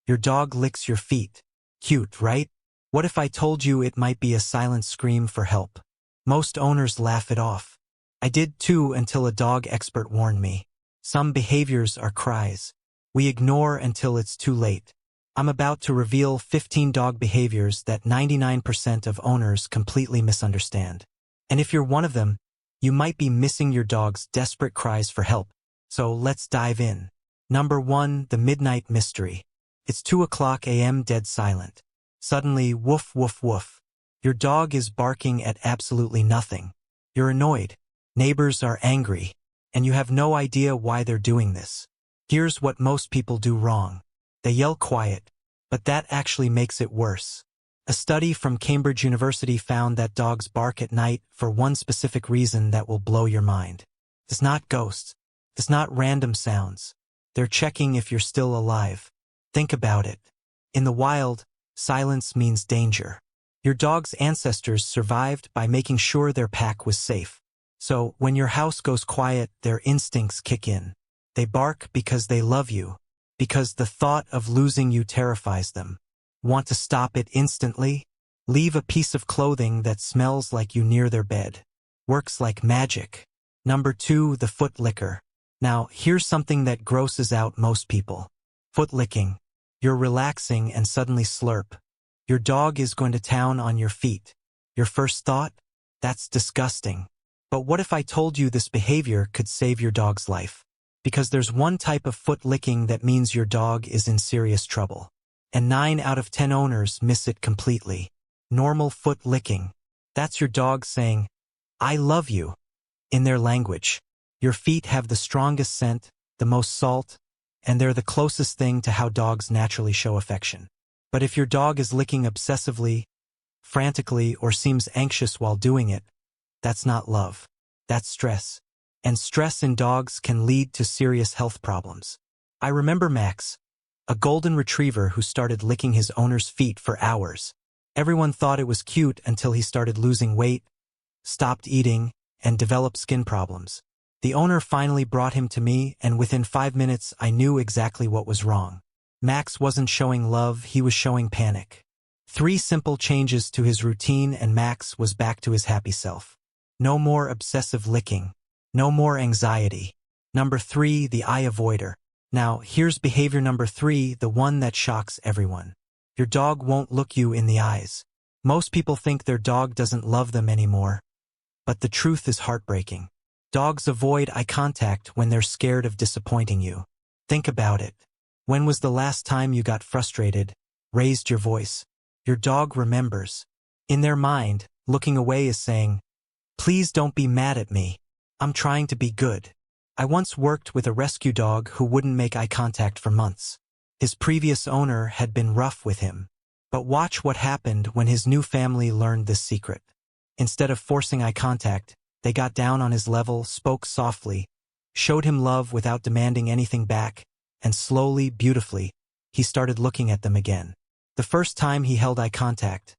Your dog licks your feet. Cute, right? What if I told you it might be a silent scream for help? Most owners laugh it off. I did too until a dog expert warned me. Some behaviors are cries. We ignore until it's too late. I'm about to reveal 15 dog behaviors that 99% of owners completely misunderstand. And if you're one of them, you might be missing your dog's desperate cries for help. So let's dive in. Number 1, the midnight mystery. It's 2 a.m. dead silent. Suddenly, woof woof woof. Your dog is barking at absolutely nothing. You're annoyed. Neighbors are angry. And you have no idea why they're doing this. Here's what most people do wrong. They yell quiet, but that actually makes it worse. A study from Cambridge University found that dogs bark at night for one specific reason that will blow your mind. It's not ghosts. It's not random sounds. They're checking if you're still alive. Think about it. In the wild, silence means danger. Your dog's ancestors survived by making sure their pack was safe. So, when your house goes quiet, their instincts kick in. They bark because they love you, because the thought of losing you terrifies them. Want to stop it instantly? Leave a piece of clothing that smells like you near their bed. Works like magic. Number 2, the foot licker. Now, here's something that grosses out most people. Foot licking. You're relaxing and suddenly slurp. Your dog is going to town on your feet. Your first thought? That's disgusting. But what if I told you this behavior could save your dog's life? Because there's one type of foot licking that means your dog is in serious trouble. And 9 out of 10 owners miss it completely. Normal foot licking. That's your dog saying, "I love you," in their language. Your feet have the strongest scent, the most salt, and they're the closest thing to how dogs naturally show affection. But if your dog is licking obsessively, frantically, or seems anxious while doing it, that's not love. That's stress. And stress in dogs can lead to serious health problems. I remember Max, a golden retriever who started licking his owner's feet for hours. Everyone thought it was cute until he started losing weight, stopped eating, and developed skin problems. The owner finally brought him to me, and within 5 minutes I knew exactly what was wrong. Max wasn't showing love, he was showing panic. 3 simple changes to his routine and Max was back to his happy self. No more obsessive licking. No more anxiety. Number 3, the eye avoider. Now, here's behavior number 3, the one that shocks everyone. Your dog won't look you in the eyes. Most people think their dog doesn't love them anymore. But the truth is heartbreaking. Dogs avoid eye contact when they're scared of disappointing you. Think about it. When was the last time you got frustrated, raised your voice? Your dog remembers. In their mind, looking away is saying, "Please don't be mad at me. I'm trying to be good." I once worked with a rescue dog who wouldn't make eye contact for months. His previous owner had been rough with him. But watch what happened when his new family learned this secret. Instead of forcing eye contact, they got down on his level, spoke softly, showed him love without demanding anything back, and slowly, beautifully, he started looking at them again. The first time he held eye contact,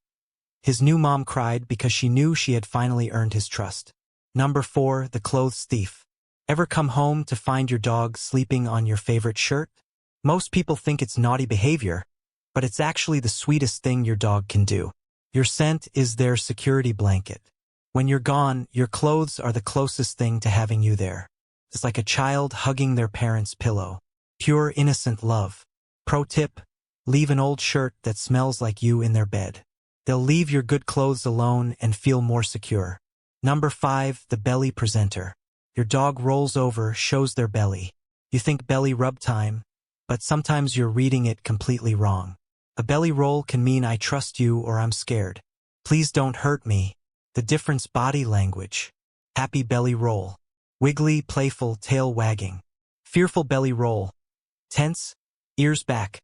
his new mom cried because she knew she had finally earned his trust. Number 4, the clothes thief. Ever come home to find your dog sleeping on your favorite shirt? Most people think it's naughty behavior, but it's actually the sweetest thing your dog can do. Your scent is their security blanket. When you're gone, your clothes are the closest thing to having you there. It's like a child hugging their parent's pillow. Pure innocent love. Pro tip, leave an old shirt that smells like you in their bed. They'll leave your good clothes alone and feel more secure. Number 5, the belly presenter. Your dog rolls over, shows their belly. You think belly rub time, but sometimes you're reading it completely wrong. A belly roll can mean I trust you or I'm scared. Please don't hurt me. The difference body language. Happy belly roll. Wiggly, playful, tail wagging. Fearful belly roll. Tense, ears back,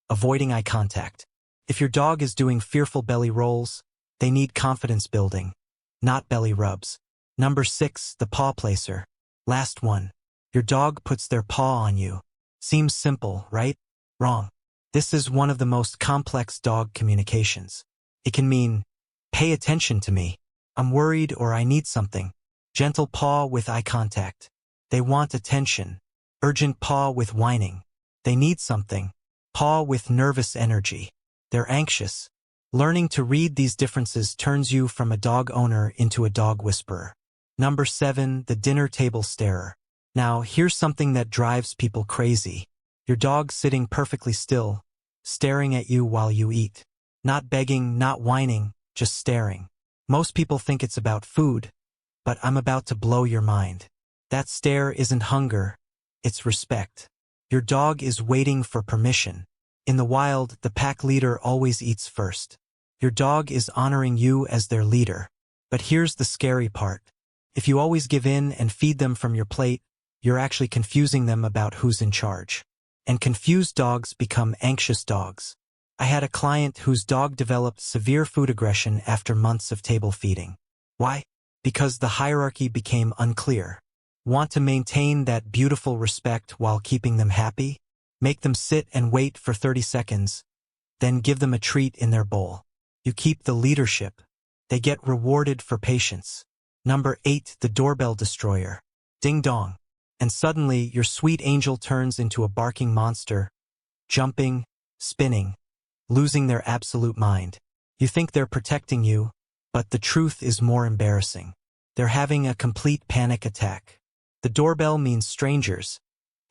avoiding eye contact. If your dog is doing fearful belly rolls, they need confidence building, not belly rubs. Number 6, the paw placer. Last one. Your dog puts their paw on you. Seems simple, right? Wrong. This is one of the most complex dog communications. It can mean, pay attention to me. I'm worried or I need something. Gentle paw with eye contact. They want attention. Urgent paw with whining. They need something. Paw with nervous energy. They're anxious. Learning to read these differences turns you from a dog owner into a dog whisperer. Number 7, the dinner table starer. Now, here's something that drives people crazy. Your dog sitting perfectly still, staring at you while you eat. Not begging, not whining, just staring. Most people think it's about food, but I'm about to blow your mind. That stare isn't hunger, it's respect. Your dog is waiting for permission. In the wild, the pack leader always eats first. Your dog is honoring you as their leader. But here's the scary part. If you always give in and feed them from your plate, you're actually confusing them about who's in charge. And confused dogs become anxious dogs. I had a client whose dog developed severe food aggression after months of table feeding. Why? Because the hierarchy became unclear. Want to maintain that beautiful respect while keeping them happy? Make them sit and wait for 30 seconds, then give them a treat in their bowl. You keep the leadership. They get rewarded for patience. Number 8, the doorbell destroyer. Ding dong. And suddenly, your sweet angel turns into a barking monster, jumping, spinning, losing their absolute mind. You think they're protecting you, but the truth is more embarrassing. They're having a complete panic attack. The doorbell means strangers,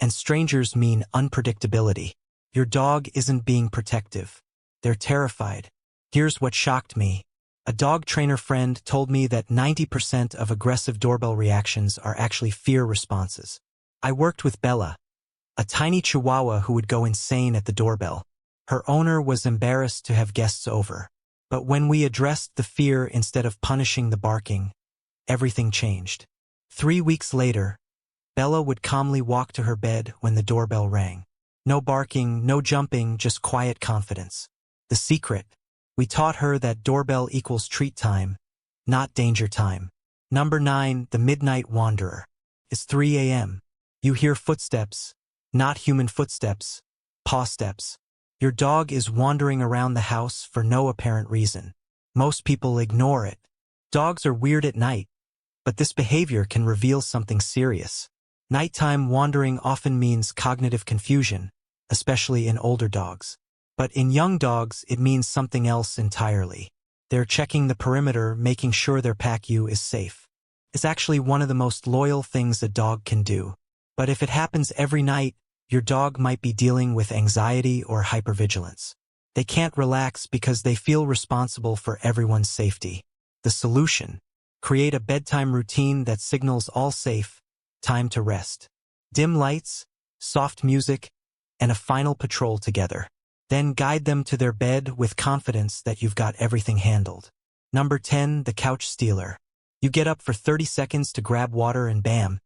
and strangers mean unpredictability. Your dog isn't being protective. They're terrified. Here's what shocked me. A dog trainer friend told me that 90% of aggressive doorbell reactions are actually fear responses. I worked with Bella, a tiny chihuahua who would go insane at the doorbell. Her owner was embarrassed to have guests over. But when we addressed the fear instead of punishing the barking, everything changed. 3 weeks later, Bella would calmly walk to her bed when the doorbell rang. No barking, no jumping, just quiet confidence. The secret. We taught her that doorbell equals treat time, not danger time. Number 9, the midnight wanderer. It's 3 a.m. You hear footsteps, not human footsteps, paw steps. Your dog is wandering around the house for no apparent reason. Most people ignore it. Dogs are weird at night, but this behavior can reveal something serious. Nighttime wandering often means cognitive confusion, especially in older dogs. But in young dogs, it means something else entirely. They're checking the perimeter, making sure their pack-you is safe. It's actually one of the most loyal things a dog can do. But if it happens every night, your dog might be dealing with anxiety or hypervigilance. They can't relax because they feel responsible for everyone's safety. The solution: create a bedtime routine that signals all safe, time to rest. Dim lights, soft music, and a final patrol together. Then guide them to their bed with confidence that you've got everything handled. Number 10, the couch stealer. You get up for 30 seconds to grab water and bam,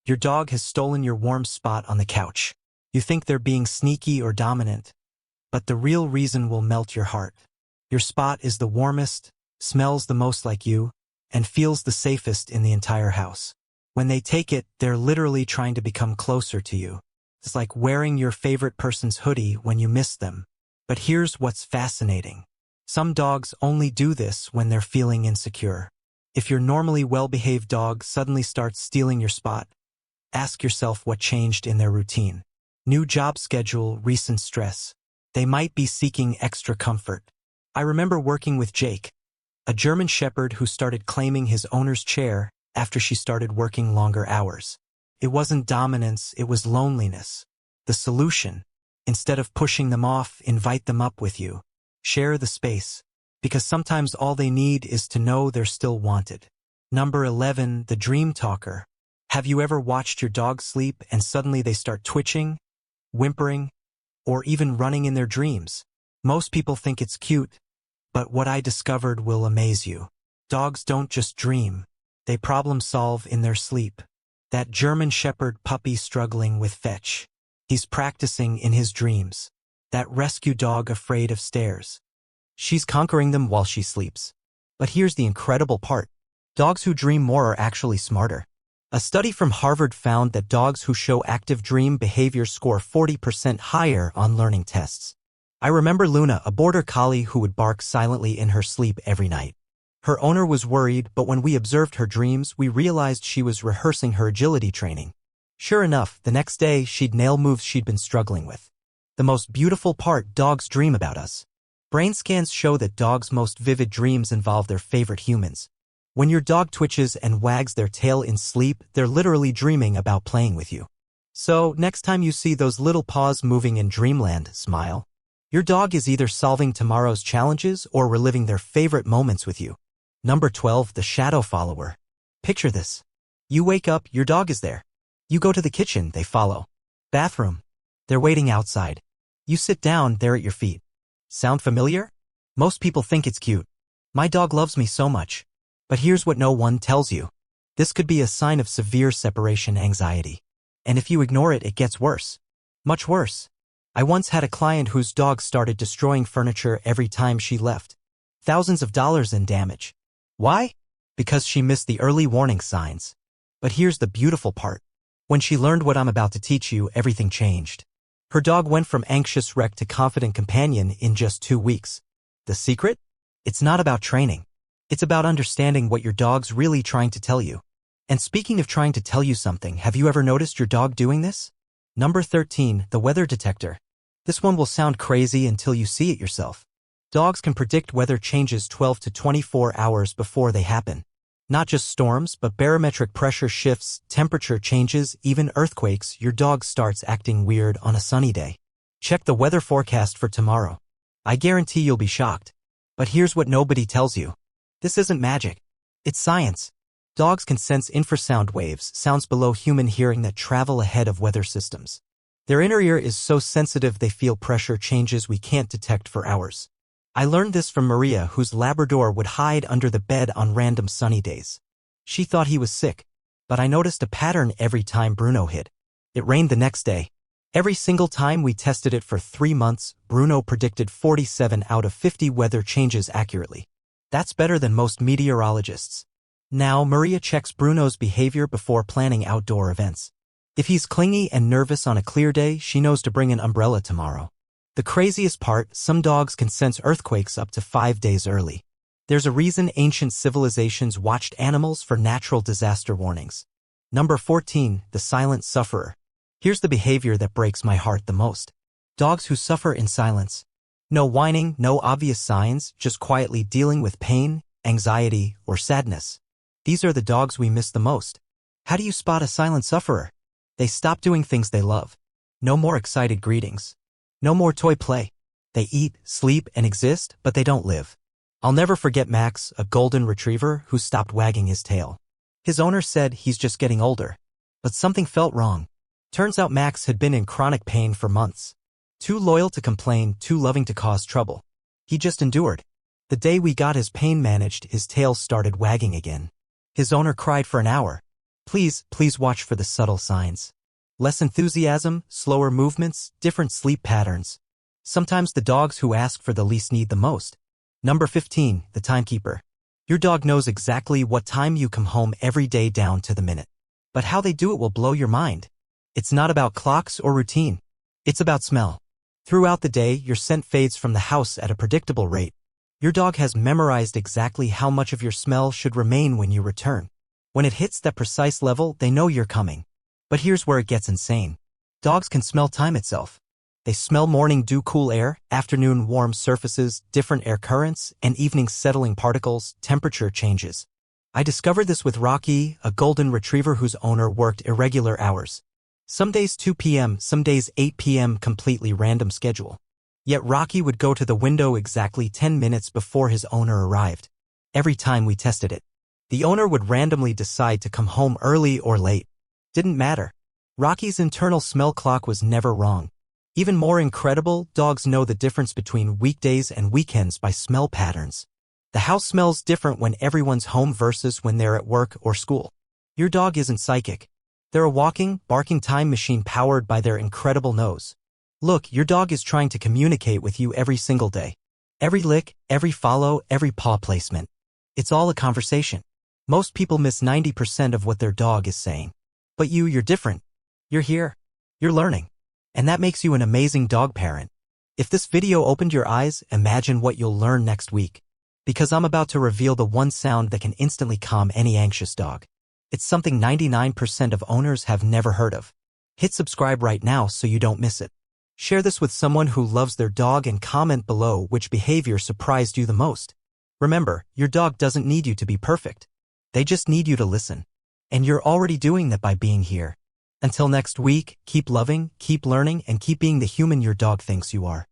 your dog has stolen your warm spot on the couch. You think they're being sneaky or dominant, but the real reason will melt your heart. Your spot is the warmest, smells the most like you, and feels the safest in the entire house. When they take it, they're literally trying to become closer to you. It's like wearing your favorite person's hoodie when you miss them. But here's what's fascinating. Some dogs only do this when they're feeling insecure. If your normally well-behaved dog suddenly starts stealing your spot, ask yourself what changed in their routine. New job schedule, recent stress. They might be seeking extra comfort. I remember working with Jake, a German shepherd who started claiming his owner's chair after she started working longer hours. It wasn't dominance, it was loneliness. The solution: instead of pushing them off, invite them up with you. Share the space, because sometimes all they need is to know they're still wanted. Number 11, the dream talker. Have you ever watched your dog sleep and suddenly they start twitching, whimpering, or even running in their dreams? Most people think it's cute, but what I discovered will amaze you. Dogs don't just dream, they problem solve in their sleep. That German shepherd puppy struggling with fetch. He's practicing in his dreams. That rescue dog afraid of stairs. She's conquering them while she sleeps. But here's the incredible part. Dogs who dream more are actually smarter. A study from Harvard found that dogs who show active dream behavior score 40% higher on learning tests. I remember Luna, a border collie who would bark silently in her sleep every night. Her owner was worried, but when we observed her dreams, we realized she was rehearsing her agility training. Sure enough, the next day she'd nail moves she'd been struggling with. The most beautiful part, dogs dream about us. Brain scans show that dogs' most vivid dreams involve their favorite humans. When your dog twitches and wags their tail in sleep, they're literally dreaming about playing with you. So, next time you see those little paws moving in dreamland, smile. Your dog is either solving tomorrow's challenges or reliving their favorite moments with you. Number 12, the shadow follower. Picture this. You wake up, your dog is there. You go to the kitchen, they follow. Bathroom. They're waiting outside. You sit down, they're at your feet. Sound familiar? Most people think it's cute. My dog loves me so much. But here's what no one tells you. This could be a sign of severe separation anxiety. And if you ignore it, it gets worse. Much worse. I once had a client whose dog started destroying furniture every time she left. Thousands of dollars in damage. Why? Because she missed the early warning signs. But here's the beautiful part. When she learned what I'm about to teach you, everything changed. Her dog went from anxious wreck to confident companion in just 2 weeks. The secret? It's not about training. It's about understanding what your dog's really trying to tell you. And speaking of trying to tell you something, have you ever noticed your dog doing this? Number 13, the weather detector. This one will sound crazy until you see it yourself. Dogs can predict weather changes 12 to 24 hours before they happen. Not just storms, but barometric pressure shifts, temperature changes, even earthquakes. Your dog starts acting weird on a sunny day. Check the weather forecast for tomorrow. I guarantee you'll be shocked. But here's what nobody tells you. This isn't magic. It's science. Dogs can sense infrasound waves, sounds below human hearing that travel ahead of weather systems. Their inner ear is so sensitive they feel pressure changes we can't detect for hours. I learned this from Maria, whose Labrador would hide under the bed on random sunny days. She thought he was sick, but I noticed a pattern every time Bruno hid. It rained the next day. Every single time we tested it for 3 months, Bruno predicted 47 out of 50 weather changes accurately. That's better than most meteorologists. Now, Maria checks Bruno's behavior before planning outdoor events. If he's clingy and nervous on a clear day, she knows to bring an umbrella tomorrow. The craziest part, some dogs can sense earthquakes up to 5 days early. There's a reason ancient civilizations watched animals for natural disaster warnings. Number 14, the silent sufferer. Here's the behavior that breaks my heart the most. Dogs who suffer in silence. No whining, no obvious signs, just quietly dealing with pain, anxiety, or sadness. These are the dogs we miss the most. How do you spot a silent sufferer? They stop doing things they love. No more excited greetings. No more toy play. They eat, sleep, and exist, but they don't live. I'll never forget Max, a golden retriever, who stopped wagging his tail. His owner said he's just getting older. But something felt wrong. Turns out Max had been in chronic pain for months. Too loyal to complain, too loving to cause trouble. He just endured. The day we got his pain managed, his tail started wagging again. His owner cried for an hour. Please watch for the subtle signs. Less enthusiasm, slower movements, different sleep patterns. Sometimes the dogs who ask for the least need the most. Number 15, the timekeeper. Your dog knows exactly what time you come home every day down to the minute. But how they do it will blow your mind. It's not about clocks or routine. It's about smell. Throughout the day, your scent fades from the house at a predictable rate. Your dog has memorized exactly how much of your smell should remain when you return. When it hits that precise level, they know you're coming. But here's where it gets insane. Dogs can smell time itself. They smell morning dew, cool air, afternoon warm surfaces, different air currents, and evening settling particles, temperature changes. I discovered this with Rocky, a golden retriever whose owner worked irregular hours. Some days 2 p.m., some days 8 p.m., completely random schedule. Yet Rocky would go to the window exactly 10 minutes before his owner arrived. Every time we tested it. The owner would randomly decide to come home early or late. Didn't matter. Rocky's internal smell clock was never wrong. Even more incredible, dogs know the difference between weekdays and weekends by smell patterns. The house smells different when everyone's home versus when they're at work or school. Your dog isn't psychic. They're a walking, barking time machine powered by their incredible nose. Look, your dog is trying to communicate with you every single day. Every lick, every follow, every paw placement. It's all a conversation. Most people miss 90% of what their dog is saying. But you're different. You're here. You're learning. And that makes you an amazing dog parent. If this video opened your eyes, imagine what you'll learn next week. Because I'm about to reveal the one sound that can instantly calm any anxious dog. It's something 99% of owners have never heard of. Hit subscribe right now so you don't miss it. Share this with someone who loves their dog and comment below which behavior surprised you the most. Remember, your dog doesn't need you to be perfect. They just need you to listen. And you're already doing that by being here. Until next week, keep loving, keep learning, and keep being the human your dog thinks you are.